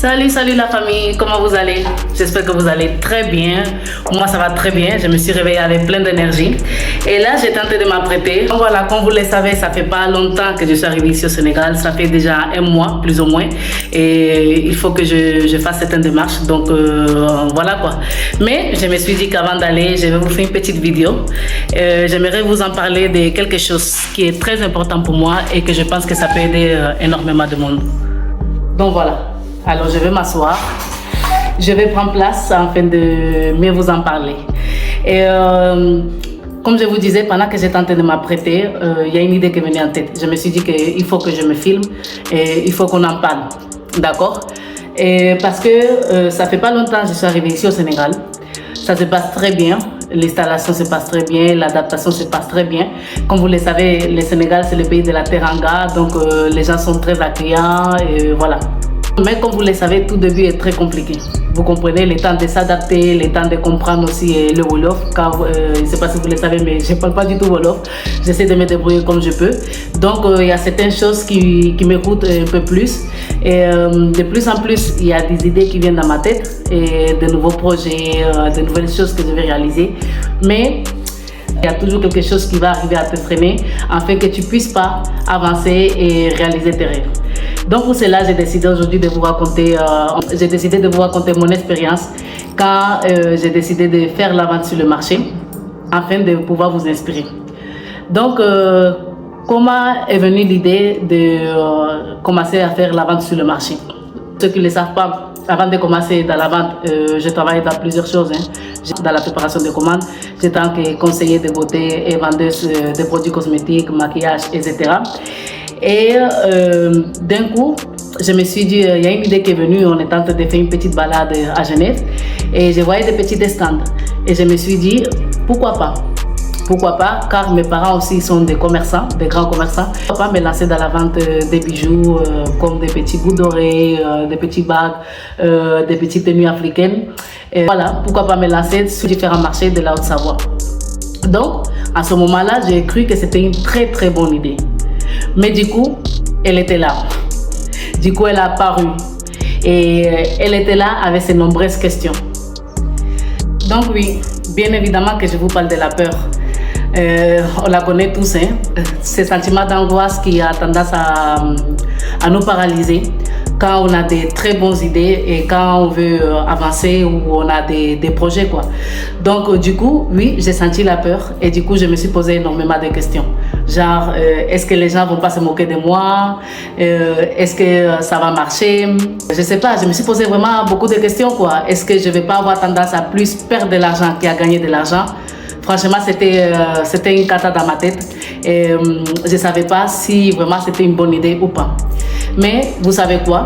Salut la famille, comment vous allez? J'espère que vous allez très bien. Moi ça va très bien, je me suis réveillée avec plein d'énergie. Et là j'ai tenté de m'apprêter. Donc voilà, comme vous le savez, ça fait pas longtemps que je suis arrivée ici au Sénégal. Ça fait déjà un mois plus ou moins. Et il faut que je fasse certaines démarches. Donc voilà quoi. Mais je me suis dit qu'avant d'aller, je vais vous faire une petite vidéo. J'aimerais vous en parler de quelque chose qui est très important pour moi et que je pense que ça peut aider énormément de monde. Donc voilà. Alors je vais m'asseoir, je vais prendre place afin de mieux vous en parler. Et comme je vous disais, pendant que j'étais en train de m'apprêter, il y a une idée qui est venue en tête. Je me suis dit qu'il faut que je me filme et il faut qu'on en parle, d'accord? Et parce que ça fait pas longtemps que je suis arrivée ici au Sénégal. Ça se passe très bien, l'installation se passe très bien, l'adaptation se passe très bien. Comme vous le savez, le Sénégal c'est le pays de la teranga, donc les gens sont très accueillants et voilà. Mais comme vous le savez, tout début est très compliqué. Vous comprenez, le temps de s'adapter, le temps de comprendre aussi le Wolof. Car je ne sais pas si vous le savez, mais je ne parle pas du tout Wolof. J'essaie de me débrouiller comme je peux. Donc il y a certaines choses qui me coûtent un peu plus. Et de plus en plus, il y a des idées qui viennent dans ma tête. Et de nouveaux projets, de nouvelles choses que je vais réaliser. Mais il y a toujours quelque chose qui va arriver à te freiner afin que tu ne puisses pas avancer et réaliser tes rêves. Donc pour cela, j'ai décidé aujourd'hui de vous raconter, mon expérience quand j'ai décidé de faire la vente sur le marché afin de pouvoir vous inspirer. Donc comment est venue l'idée de commencer à faire la vente sur le marché? Ceux qui ne le savent pas, avant de commencer dans la vente, je travaille dans plusieurs choses. Dans la préparation de commandes, j'étais en tant que conseiller de beauté et vendeuse de produits cosmétiques, maquillage, etc. Et d'un coup, je me suis dit, il y a une idée qui est venue, on est en train de faire une petite balade à Genève et je voyais des petits stands. Et je me suis dit, pourquoi pas? Pourquoi pas? Car mes parents aussi sont des commerçants, des grands commerçants. Pourquoi pas me lancer dans la vente des bijoux comme des petits bouts d'oreilles, des petits bagues, des petites tenues africaines. Et voilà, pourquoi pas me lancer sur différents marchés de la Haute-Savoie. Donc, à ce moment-là, j'ai cru que c'était une très très bonne idée. Mais du coup, elle était là. Du coup, elle a apparu. Et elle était là avec ses nombreuses questions. Donc oui, bien évidemment que je vous parle de la peur. On la connaît tous, hein? Ces sentiments d'angoisse qui a tendance à nous paralyser quand on a des très bonnes idées et quand on veut avancer ou on a des projets, quoi. Donc du coup, oui, j'ai senti la peur et du coup, je me suis posé énormément de questions. Genre, est-ce que les gens vont pas se moquer de moi? Est-ce que ça va marcher? Je sais pas, je me suis posé vraiment beaucoup de questions, quoi. Est-ce que je vais pas avoir tendance à plus perdre de l'argent qu'à gagner de l'argent? Franchement, c'était une cata dans ma tête et je ne savais pas si vraiment c'était une bonne idée ou pas. Mais vous savez quoi?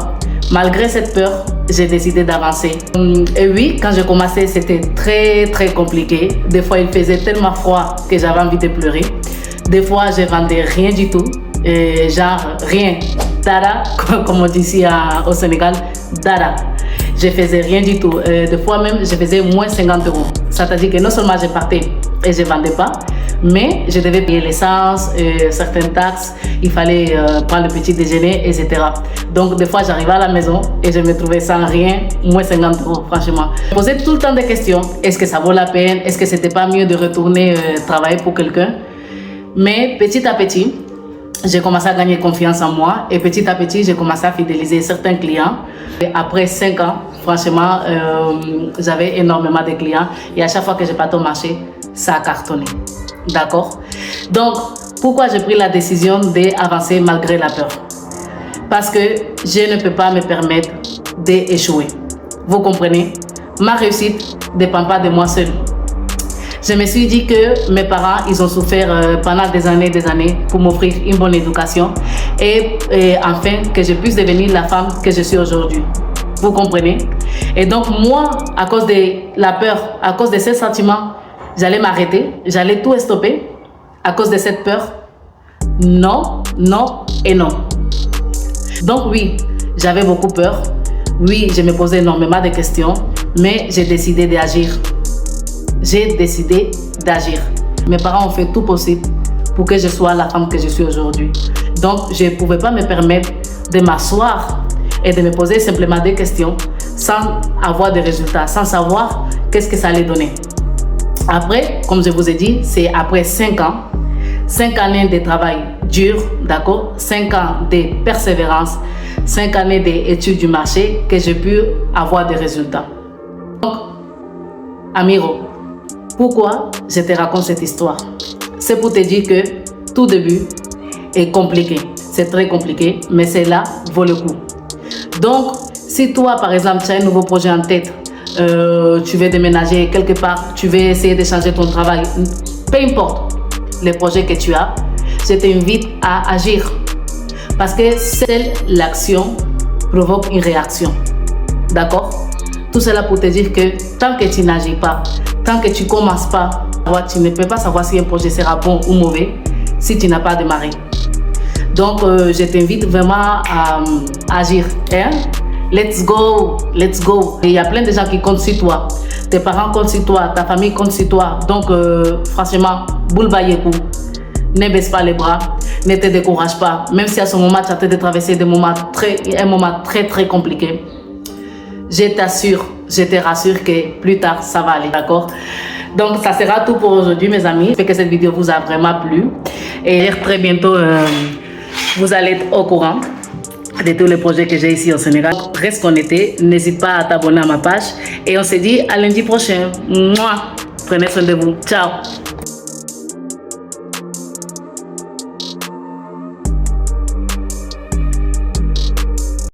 Malgré cette peur, j'ai décidé d'avancer. Et oui, quand j'ai commencé, c'était très très compliqué. Des fois, il faisait tellement froid que j'avais envie de pleurer. Des fois, je ne vendais rien du tout, genre rien. Dada, comme on dit ici au Sénégal, dada. Je faisais rien du tout. Des fois même, je faisais moins 50 €. C'est-à-dire que non seulement je partais et je ne vendais pas, mais je devais payer l'essence, certaines taxes, il fallait prendre le petit déjeuner, etc. Donc des fois, j'arrivais à la maison et je me trouvais sans rien, moins 50 €, franchement. Je me posais tout le temps des questions. Est-ce que ça vaut la peine? Est-ce que c'était pas mieux de retourner travailler pour quelqu'un? Mais petit à petit, j'ai commencé à gagner confiance en moi et petit à petit, j'ai commencé à fidéliser certains clients. Et après 5 ans, franchement, j'avais énormément de clients et à chaque fois que je partais au marché, ça a cartonné. D'accord? Donc, pourquoi j'ai pris la décision d'avancer malgré la peur? Parce que je ne peux pas me permettre d'échouer. Vous comprenez? Ma réussite ne dépend pas de moi seule. Je me suis dit que mes parents, ils ont souffert pendant des années pour m'offrir une bonne éducation et enfin que je puisse devenir la femme que je suis aujourd'hui. Vous comprenez? Et donc moi, à cause de la peur, à cause de ces sentiments, j'allais m'arrêter, j'allais tout stopper à cause de cette peur. Non, non et non. Donc oui, j'avais beaucoup peur. Oui, je me posais énormément de questions, mais j'ai décidé d'agir. J'ai décidé d'agir. Mes parents ont fait tout possible pour que je sois la femme que je suis aujourd'hui. Donc, je ne pouvais pas me permettre de m'asseoir et de me poser simplement des questions sans avoir de résultats, sans savoir qu'est-ce que ça allait donner. Après, comme je vous ai dit, c'est après 5 ans, 5 années de travail dur, d'accord, 5 ans de persévérance, 5 années d'études du marché que j'ai pu avoir des résultats. Donc, Amiro, pourquoi je te raconte cette histoire? C'est pour te dire que tout début est compliqué. C'est très compliqué, mais cela vaut le coup. Donc, si toi, par exemple, tu as un nouveau projet en tête, tu veux déménager quelque part, tu veux essayer de changer ton travail, peu importe les projets que tu as, je t'invite à agir. Parce que seule l'action provoque une réaction. D'accord? Tout cela pour te dire que tant que tu n'agis pas, tant que tu ne commences pas, tu ne peux pas savoir si un projet sera bon ou mauvais si tu n'as pas démarré. Donc, je t'invite vraiment à agir. Hein? Let's go, let's go. Et il y a plein de gens qui comptent sur toi. Tes parents comptent sur toi, ta famille compte sur toi. Donc, franchement, boule bayekou. Ne baisse pas les bras, ne te décourage pas. Même si à ce moment, tu as de traverser un moment très compliqué. Je t'assure, je te rassure que plus tard, ça va aller, d'accord? Donc, ça sera tout pour aujourd'hui, mes amis. J'espère que cette vidéo vous a vraiment plu. Et très bientôt, vous allez être au courant de tous les projets que j'ai ici au Sénégal. Reste connecté, n'hésite pas à t'abonner à ma page. Et on se dit à lundi prochain. Mouah. Prenez soin de vous. Ciao.